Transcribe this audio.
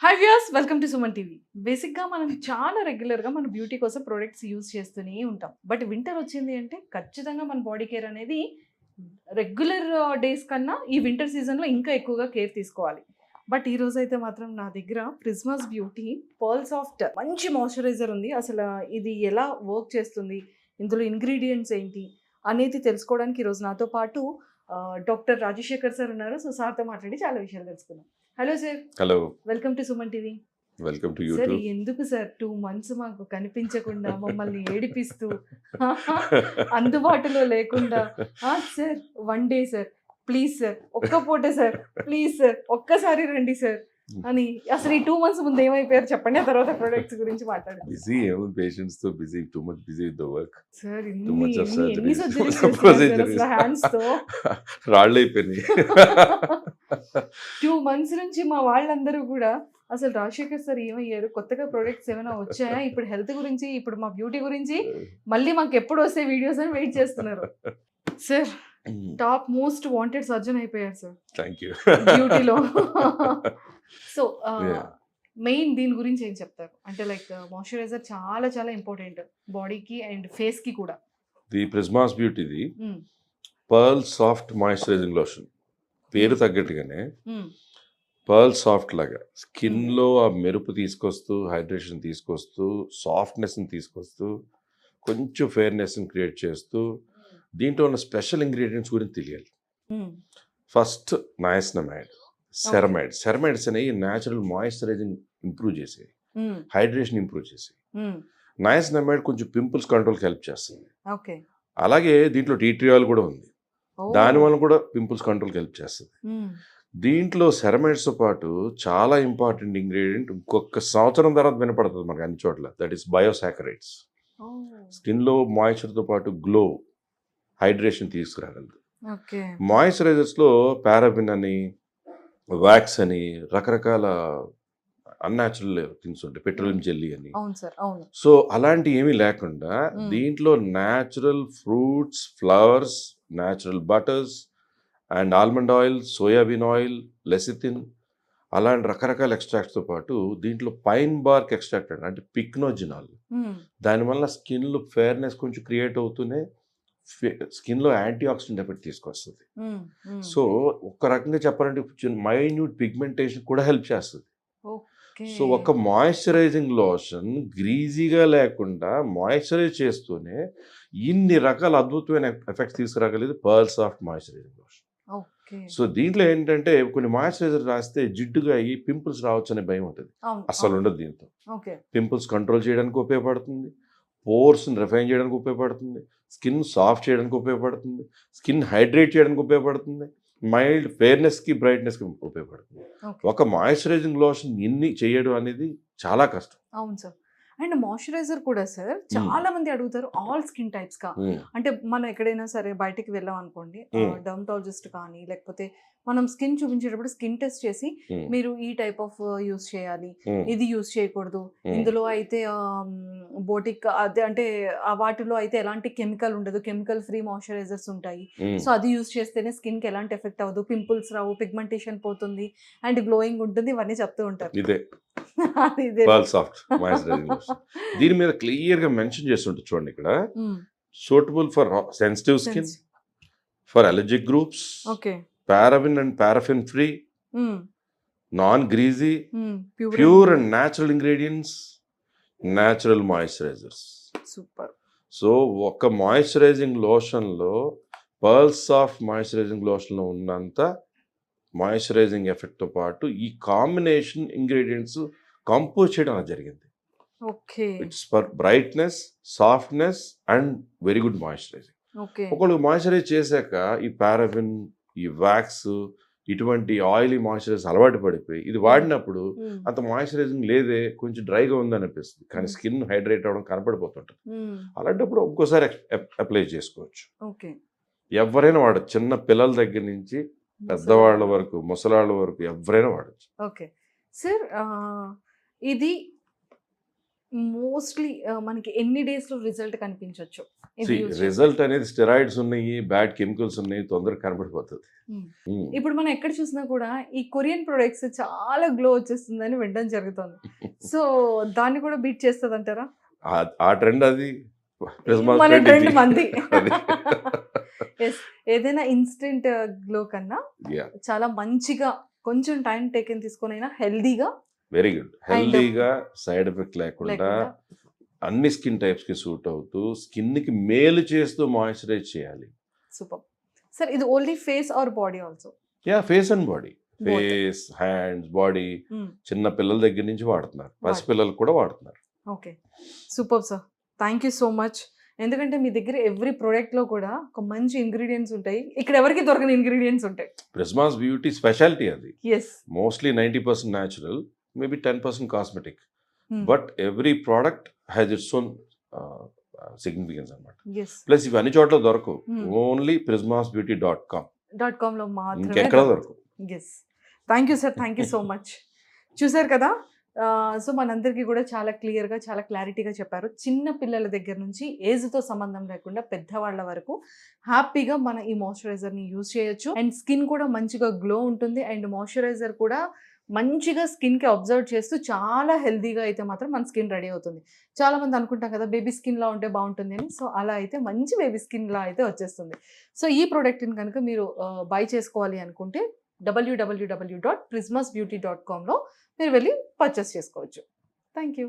Hi viewers, welcome to Suman TV. బేసిక్గా మనం చాలా రెగ్యులర్గా మన బ్యూటీ కోసం ప్రొడక్ట్స్ యూజ్ చేస్తూనే ఉంటాం. బట్ వింటర్ వచ్చింది అంటే ఖచ్చితంగా మన బాడీ కేర్ అనేది రెగ్యులర్ డేస్ కన్నా ఈ వింటర్ సీజన్లో ఇంకా ఎక్కువగా కేర్ తీసుకోవాలి. బట్ ఈ రోజు అయితే మాత్రం నా దగ్గర ప్రిజ్మాస్ బ్యూటీ పర్ల్ సాఫ్ట్ మంచి మాయిశ్చరైజర్ ఉంది. అసలు ఇది ఎలా వర్క్ చేస్తుంది, ఇందులో ఇంగ్రీడియంట్స్ ఏంటి అనేది తెలుసుకోవడానికి ఈరోజు నాతో పాటు డాక్టర్ రాజశేఖర్ సార్ ఉన్నారు. సో సార్తో మాట్లాడి చాలా విషయాలు తెలుసుకుందాం. Hello sir. Hello, welcome to Suman TV. Welcome to sir YouTube. ఎందుకు సార్ 2 months మాకు కనిపించకుండా మమ్మల్ని ఏడిపిస్తూ అందుబాటులో లేకుండా sir 1 day sir please sir, ఒక్క పూట సార్ ప్లీజ్ సార్, ఒక్కసారి రండి సార్ అని అసలు ఈ 2 months ముందు ఏమైపోయారు చెప్పండి, ఆ తర్వాత ప్రొడక్ట్స్ గురించి మాట్లాడండి. బిజీ ఏమో పేషెంట్స్ తో busy, too much busy with the work. Sir Too much of ఎన్ని surgeries. Surgeries Procedures. హ్యాండ్స్ తో రాళ్ళు అయిపోయినాయి. 2 months నుంచి మా వాళ్ళందరూ కూడా అసలు రాజశేఖర్ సార్ ఏమయ్యారు, కొత్తగా ప్రొడక్ట్స్ ఏమైనా వచ్చాయా, ఇప్పుడు హెల్త్ గురించి, ఇప్పుడు మా బ్యూటీ గురించి మళ్ళీ మాకు ఎప్పుడు వస్తే వీడియోస్ అని వెయిట్ చేస్తున్నారు. Sir top most wanted surgeon అయిపోయారు సార్ థ్యాంక్ యూ. బ్యూటీలో. So Yeah. మెయిన్ దీని గురించి ఏం చెప్తారు అంటే లైక్ మాయిశ్చరైజర్ చాలా చాలా ఇంపార్టెంట్ బాడీకి అండ్ ఫేస్ కి కూడా. The ప్రిజ్మాస్ బ్యూటీది hmm. Pearl soft moisturising lotion పేరు తగ్గట్టుగానే మ్మ్. పర్ల్ సాఫ్ట్ లాగా స్కిన్ లో ఆ మెరుపు తీసుకొస్తూ, హైడ్రేషన్ తీసుకొస్తూ, సాఫ్ట్నెస్ ని తీసుకొస్తూ, కొంచెం ఫెయిర్నెస్ ని క్రియేట్ చేస్తూ, దీంట్లో ఉన్న స్పెషల్ ఇంగ్రీడియంట్స్ గురించి తెలియాలి. మ్మ్. ఫస్ట్ నయాసినమైడ్, సెరమైడ్స్ అనేవి న్యాచురల్ మాయిశ్చరైజింగ్ ఇంప్రూవ్ చేసేవి, మ్మ్. హైడ్రేషన్ ఇంప్రూవ్ చేసేవి. మ్మ్. నయాసినమైడ్ కొంచెం పింపుల్స్ కంట్రోల్కి హెల్ప్ చేస్తుంది. ఓకే. అలాగే దీంట్లో టీట్రియాల్ కూడా ఉంది, ఓ. దానివల్ల కూడా పింపుల్స్ కంట్రోల్కి హెల్ప్ చేస్తుంది. మ్మ్. దీంట్లో సెరమైడ్స్తో పాటు చాలా ఇంపార్టెంట్ ఇంగ్రీడియంట్ ఇంకొక సంవత్సరం తర్వాత వినపడుతుంది మనకు అన్ని చోట్ల, దట్ ఈస్ బయోసాకరైడ్స్. ఓ. స్కిన్లో మాయిశ్చర్తో పాటు గ్లో, హైడ్రేషన్ తీసుకురాగలదు. ఓకే. మాయిశ్చరైజర్స్లో పారాబిన్ అని, వ్యాక్స్ అని, రకరకాల అన్యాచురల్ థింగ్స్ ఉంటాయి, పెట్రోలియం జెల్లీ అని. అవును సార్, అవును. సో అలాంటి ఏమీ లేకుండా దీంట్లో natural fruits, flowers, natural butters and almond oil, soybean oil, lecithin, అలాంటి రకరకాల ఎక్స్ట్రాక్ట్స్తో పాటు దీంట్లో పైన్ బార్క్ ఎక్స్ట్రాక్ట్ అంటే పిక్నోజినాల్, మ్మ్. దానివల్ల స్కిన్లో ఫెయిర్నెస్ కొంచెం క్రియేట్ అవుతూనే స్కిన్లో యాంటీ ఆక్సిడెంట్ ఎఫెక్ట్ తీసుకొస్తుంది. మ్మ్. మ్మ్. సో ఒక రకంగా చెప్పాలంటే మైన్యూట్ పిగ్మెంటేషన్ కూడా హెల్ప్ చేస్తుంది. ఓకే. సో ఒక మాయిశ్చరైజింగ్ లోషన్ గ్రీజీగా లేకుండా మాయిశ్చరైజ్ చేస్తూనే ఇన్ని రకాల అద్భుతమైన ఎఫెక్ట్స్ తీసుకురాగలిగేది pearl soft moisturising lotion. Okay. So దీంట్లో ఏంటంటే కొన్ని మాయిశ్చరైజర్ రాస్తే జిడ్డుగా అయ్యి పింపుల్స్ రావచ్చు అనే భయం ఉంటుంది, అవును, అస్సలు అవును. ఉండదు. దీంతో ఓకే. పింపుల్స్ కంట్రోల్ చేయడానికి ఉపయోగపడుతుంది, పోర్స్ని రిఫైన్ చేయడానికి ఉపయోగపడుతుంది, స్కిన్ సాఫ్ట్ చేయడానికి ఉపయోగపడుతుంది, స్కిన్ హైడ్రేట్ చేయడానికి ఉపయోగపడుతుంది, మైల్డ్ ఫెయిర్నెస్కి, బ్రైట్నెస్కి ఉపయోగపడుతుంది. ఓకే. ఒక మాయిశ్చరైజింగ్ లోషన్ ఇన్ని చేయడం అనేది చాలా కష్టం. అవును సార్. అండ్ మాయిశ్చరైజర్ కూడా సార్ చాలా మంది అడుగుతారు ఆల్ స్కిన్ టైప్స్ గా. అంటే మనం ఎక్కడైనా సరే బయటికి వెళ్ళాం అనుకోండి, డర్మటాలజిస్ట్ కానీ లేకపోతే మనం స్కిన్ చూపించేటప్పుడు స్కిన్ టెస్ట్ చేసి మీరు ఈ టైప్ ఆఫ్ యూస్ చేయాలి, ఇది యూస్ చేయకూడదు, ఇందులో అయితే బోటిక్ అదే అంటే వాటిలో అయితే ఎలాంటి కెమికల్ ఉండదు, కెమికల్ ఫ్రీ మాయిశ్చరైజర్స్ ఉంటాయి, సో అది యూస్ చేస్తేనే స్కిన్ కి ఎలాంటి ఎఫెక్ట్ అవ్వదు, పింపుల్స్ రావు, పిగ్మెంటేషన్ పోతుంది అండ్ గ్లోయింగ్ ఉంటుంది, ఇవన్నీ చెప్తూ ఉంటారు. ఇదే ఇదే. పర్ల్ సాఫ్ట్ మాయిశ్చరైజింగ్ లోషన్ దీని మీద క్లియర్ గా మెన్షన్ చేస్తుంటుంది చూడండి ఇక్కడ, suitable for sensitive skin, for allergic groups, okay. Paraben and paraffin free, non greasy, pure and natural ingredients, natural moisturisers. Super. So ఒక మాయిశ్చరైజింగ్ లోషన్లో, పర్ల్ సాఫ్ట్ మాయిశ్చరైజింగ్ లోషన్లో ఉన్నంత మాయిశ్చరైజింగ్ ఎఫెక్ట్తో పాటు ఈ కాంబినేషన్ ఇంగ్రీడియంట్స్ కంపోజ్ చేయడం అలా జరిగింది. Okay. It's for brightness, softness and very good moisturising. Okay. ఒకళ్ళు మాయిశ్చరైజ్ చేశాక ఈ పారాఫిన్, ఈ వ్యాక్స్, ఇటువంటి ఆయిలీ మాయిశ్చరైజర్స్ అలవాటు పడిపోయి ఇది వాడినప్పుడు అంత మాయిశ్చరైజింగ్ లేదే, కొంచెం డ్రైగా ఉంది అనిపిస్తుంది, కానీ స్కిన్ హైడ్రేట్ అవ్వడం కనపడిపోతుంటుంది. అలాంటప్పుడు ఇంకోసారి అప్లై చేసుకోవచ్చు. ఓకే. ఎవరైనా వాడచ్చు, చిన్న పిల్లల దగ్గర నుంచి పెద్దవాళ్ళ వరకు, ముసలాళ్ళ వరకు ఎవరైనా వాడచ్చు. Okay sir. ఇది మోస్ట్లీ మనకి ఎన్ని డేస్‌లో రిజల్ట్ కనిపించొచ్చు? ఇది యూజ్ చేస్తే? రిజల్ట్ అనేది స్టెరాయిడ్స్ ఉన్నాయి, బ్యాడ్ కెమికల్స్ ఉన్నాయి, తొందరగా కనబడిపోతుంది. హ్మ్. ఇప్పుడు మనం ఎక్కడ చూసినా కూడా ఈ కొరియన్ ప్రొడక్ట్స్ చాలా గ్లో వచ్చేస్తుందని వినడం జరుగుతుంది. సో, దాన్ని కూడా బీట్ చేస్తదంటారా? ఆ ట్రెండ్ అది ప్రిజ్మా మన ట్రెండ్ ట్రెండ్ ఇది. మనది. అది. యెస్. ఏదైనా ఇన్‌స్టంట్ గ్లో కన్నా Yeah, చాలా మంచిగా కొంచెం టైం టేకెన్ తీసుకొనైనా హెల్తీగా వెరీ గుడ్. హెల్దీగా, సైడ్ ఎఫెక్ట్ లేకుండా, లేకుండా అన్ని స్కిన్ టైప్స్ కి సూట్ అవుతూ, స్కిన్ కి మేలు చేస్తూ మాయిశ్చరైజ్ చేయాలి. సూపర్. సార్ ఇది only face or body also? Face and body, Both. Face, hands, body. Hmm. చిన్న పిల్లల దగ్గర నుంచి వాడుతున్నారు, పసిపిల్లలు కూడా వాడుతున్నారు. Okay. Super sir. Thank you so much. ఎందుకంటే మీ దగ్గర ఎవ్రీ ప్రొడక్ట్‌లో కూడా ఒక మంచి ఇంగ్రీడియెంట్స్ ఉంటాయి. ఇక్కడ ఎవరికీ దొరకని ఇంగ్రీడియెంట్స్ ఉంటాయి. ప్రిజ్మాస్ బ్యూటీ స్పెషాలిటీ అది. Yes. Mostly 90% natural, maybe 10% cosmetic. Hmm. But every product has its own significance అనమాట. యెస్. ప్లస్ ఇవి అన్ని చోట్ల దొరకవు, Hmm. ఓన్లీ prismasbeauty.com, .comలో మాత్రమే ఇంకెక్కడ దొరకవు. Yes. Thank you sir. Thank you so much. చూసారు కదా! సో మనందరికీ కూడా చాలా క్లియర్‌గా, చాలా క్లారిటీగా చెప్పారు. చిన్న పిల్లల దగ్గర నుంచి ఏజ్‌తో సంబంధం లేకుండా పెద్దవాళ్ళ వరకు హ్యాపీగా మన ఈ మాయిశ్చరైజర్‌ని యూజ్ చేయొచ్చు. అండ్ స్కిన్ కూడా మంచిగా గ్లో ఉంటుంది. అండ్ మాయిశ్చరైజర్ కూడా మంచిగా స్కిన్‌కి అబ్జర్వ్ చేస్తూ చాలా హెల్తీగా అయితే మాత్రం మన స్కిన్ రెడీ అవుతుంది. చాలామంది అనుకుంటాం కదా బేబీ స్కిన్‌లా ఉంటే బాగుంటుంది అని. సో అలా అయితే మంచి బేబీ స్కిన్‌లా అయితే వచ్చేస్తుంది. సో ఈ ప్రొడక్ట్‌ని కనుక మీరు బై చేసుకోవాలి అనుకుంటే www.prismasbeauty.comలో మీరు వెళ్ళి పర్చేస్ చేసుకోవచ్చు. Thank you.